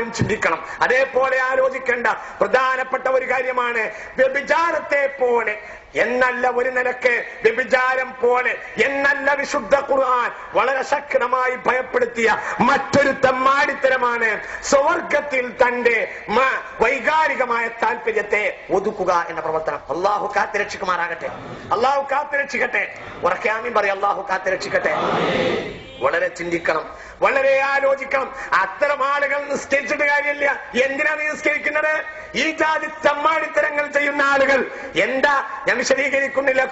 എല്ലാവരും ചിന്തിക്കണം. അതേപോലെ ആലോചിക്കേണ്ട പ്രധാനപ്പെട്ട ഒരു കാര്യമാണ് വ്യഭിചാരത്തെ പോലെ എന്നല്ല ഒരു നിലക്ക് വ്യഭിചാരം പോലെ എന്നല്ല വിശുദ്ധ ഖുർആൻ വളരെ ശക്തമായി ഭയപ്പെടുത്തിയ മറ്റൊരു തെമ്മാടിത്തരമാണ് സ്വർഗത്തിൽ തന്റെ വൈകാരികമായ താല്പര്യത്തെ ഒതുക്കുക എന്ന പ്രവർത്തനം. അള്ളാഹു കാത്തുരക്ഷിക്കുമാറാകട്ടെ, അള്ളാഹു കാത്തുരക്ഷിക്കട്ടെ. ഉറക്കെ ആമീൻ പറയും. അള്ളാഹു കാത്തുരക്ഷിക്കട്ടെ. വളരെ ചിന്തിക്കണം, വളരെ ആലോചിക്കണം. അത്തരം ആളുകൾ നിസ്കരിച്ചിട്ട് കാര്യമില്ല. എന്തിനാണ് നിസ്കരിക്കുന്നത്? ഈ ജാതി തെമ്മാടിത്തരങ്ങൾ ചെയ്യുന്ന ആളുകൾ എന്താ? ഞാൻ വിശദീകരിക്കുന്നില്ല.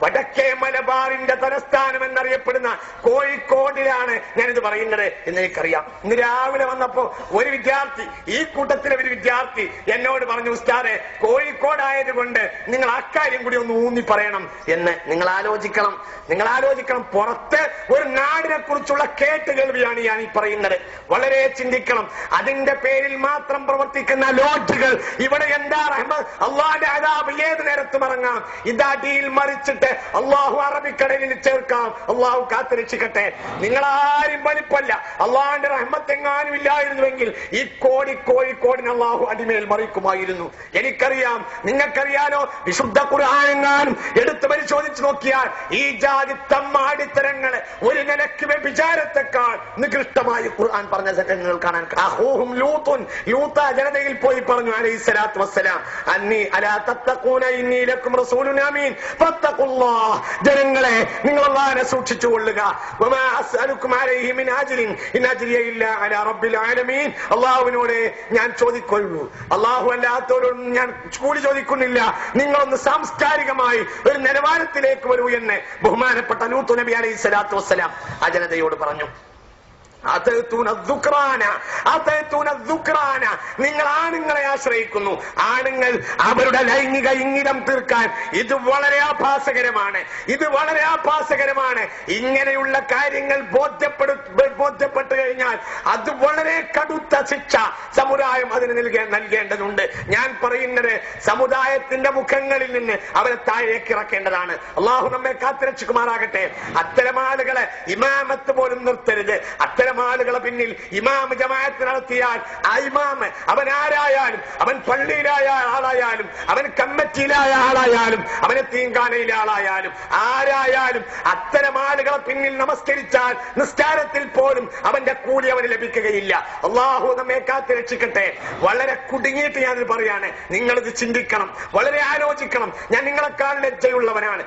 വടക്കേ മലബാറിന്റെ തലസ്ഥാനം എന്നറിയപ്പെടുന്ന കോഴിക്കോടിലാണ് ഞാനിത് പറയുന്നത് എന്ന് എനിക്കറിയാം. ഇന്ന് രാവിലെ വന്നപ്പോ ഒരു വിദ്യാർത്ഥി, ഈ കൂട്ടത്തിലെ ഒരു വിദ്യാർത്ഥി എന്നോട് പറഞ്ഞു, ഉസ്താദേ കോഴിക്കോടായതുകൊണ്ട് നിങ്ങൾ അക്കാര്യം കൂടി ഒന്ന് ഊന്നി പറയണം എന്ന്. നിങ്ങൾ ആലോചിക്കണം, നിങ്ങൾ ആലോചിക്കണം. പുറത്ത് ഒരു നാടിനെ കുറിച്ചുള്ള കേട്ടുകേൾവിയാണ് ഞാൻ ഈ പറയുന്നത്. വളരെ ചിന്തിക്കണം. അതിന്റെ പേരിൽ മാത്രം പ്രവർത്തിക്കുന്ന ലോഡ്ജുകൾ ഇവിടെ എന്താ റഹ്മത്ത്? അള്ളാന്റെ അദാബ് ഏത് നേരത്തും ഇറങ്ങാം. ഇതടിയിൽ മറിച്ചിട്ട് അള്ളാഹു അറബിക്കടലിൽ ചേർക്കാം. അള്ളാഹു കാത്തുരക്ഷിക്കട്ടെ. നിങ്ങളാരും വലിപ്പല്ല. അള്ളാന്റെ റഹ്മത്ത് എങ്ങാനും ഇല്ലായിരുന്നുവെങ്കിൽ ഈ കോഴിക്കോടിന് അള്ളാഹു അടിമേൽ മറിക്കുമായിരുന്നു. എനിക്കറിയാം, നിങ്ങൾക്കറിയാലോ. വിശുദ്ധ ഖുർആനെങ്ങാനും എടുത്തു പരിശോധിച്ചു നോക്കിയാൽ ഈ ജാതി തമ്മാടിത്തരങ്ങളെ ഒരു നിലയ്ക്ക് വ്യഭിചാരത്തെക്കാൾ നികൃഷ്ടമായി ഖുർആൻ പറഞ്ഞ നിങ്ങൾ കാണാൻ. അഖൂഹും ലൂത്തുൻ, ലൂത്ത ജനതയിൽ പോയി പറഞ്ഞു അലൈഹിസ്സലാത്തു വസ്സലാം, അന്നി അലാ തത്തഖൂന ഇന്നി ലക്കും റസൂലുൻ അമീൻ ഫത്തഖുല്ലാഹ്. ജനങ്ങളെ, നിങ്ങൾ അല്ലാഹുവിനെ സൂക്ഷിച്ചുകൊള്ളുക. വമാ അസ്അലുക്കും അലൈഹി മിൻ അജ്രിൻ ഇൻ അജ്രിയ ഇല്ലാ അലാ റബ്ബിൽ ആലമീൻ. അല്ലാഹുവിനോട് ഞാൻ ചോദിക്കൊള്ളൂ, അല്ലാഹു അല്ലാത്തവരോട് ഞാൻ കൂലി ചോദിക്കുന്നില്ല. നിങ്ങളൊന്ന് സാംസ്കാരികമായി ഒരു നിലവാരത്തിലേക്ക് വരൂ എന്ന് ബഹുമാനപ്പെട്ട ലൂത്ത് നബി അലൈഹിസ്സലാത്തു വസ്സലാം ആ ജനതയോട് പറഞ്ഞു. നിങ്ങൾ ആണുങ്ങളെ ആശ്രയിക്കുന്നു. ആണുങ്ങൾ അവരുടെ ലൈംഗിക ഇംഗിതം തീർക്കാൻ ഇത് വളരെ ആഭാസകരമാണ്, ഇത് വളരെ ആഭാസകരമാണ്. ഇങ്ങനെയുള്ള കാര്യങ്ങൾ ബോധ്യപ്പെട്ടു കഴിഞ്ഞാൽ അത് വളരെ കടുത്ത ശിക്ഷ സമുദായം അതിന് നൽകേണ്ടതുണ്ട്. ഞാൻ പറയുന്നത് സമുദായത്തിന്റെ മുഖങ്ങളിൽ നിന്ന് അവരെ താഴേക്ക് ഇറക്കേണ്ടതാണ്. അള്ളാഹു നമ്മെ കാത്തുരക്ഷിക്കുമാറാകട്ടെ. അത്തരം ആളുകളെ ഇമാമത്ത് പോലും നിർത്തരുത്. അത്തരം ആളുകളെ പിന്നിൽ ഇമാം ജമാഅത്ത് നടത്തിയാൽ ആ ഇമാം അവൻ ആരായാലും, അവൻ പള്ളിയിലായ ആളായാലും, അവൻ കമ്മിറ്റിയിലായ ആളായാലും, അവന് തീങ്കാനയിലെ ആളായാലും, ആരായാലും അത്തരം ആളുകളെ പിന്നിൽ നമസ്കരിച്ചാൽ നിസ്കാരത്തിൽ പോലും അവന്റെ കൂലി അവന് ലഭിക്കുകയില്ല. അള്ളാഹു നമ്മെ കാത്ത് രക്ഷിക്കട്ടെ. വളരെ കുടുങ്ങിയിട്ട് ഞാനിത് പറയാണ്. നിങ്ങളിത് ചിന്തിക്കണം, വളരെ ആലോചിക്കണം. ഞാൻ നിങ്ങളെക്കാൾ ലജ്ജയുള്ളവനാണ്.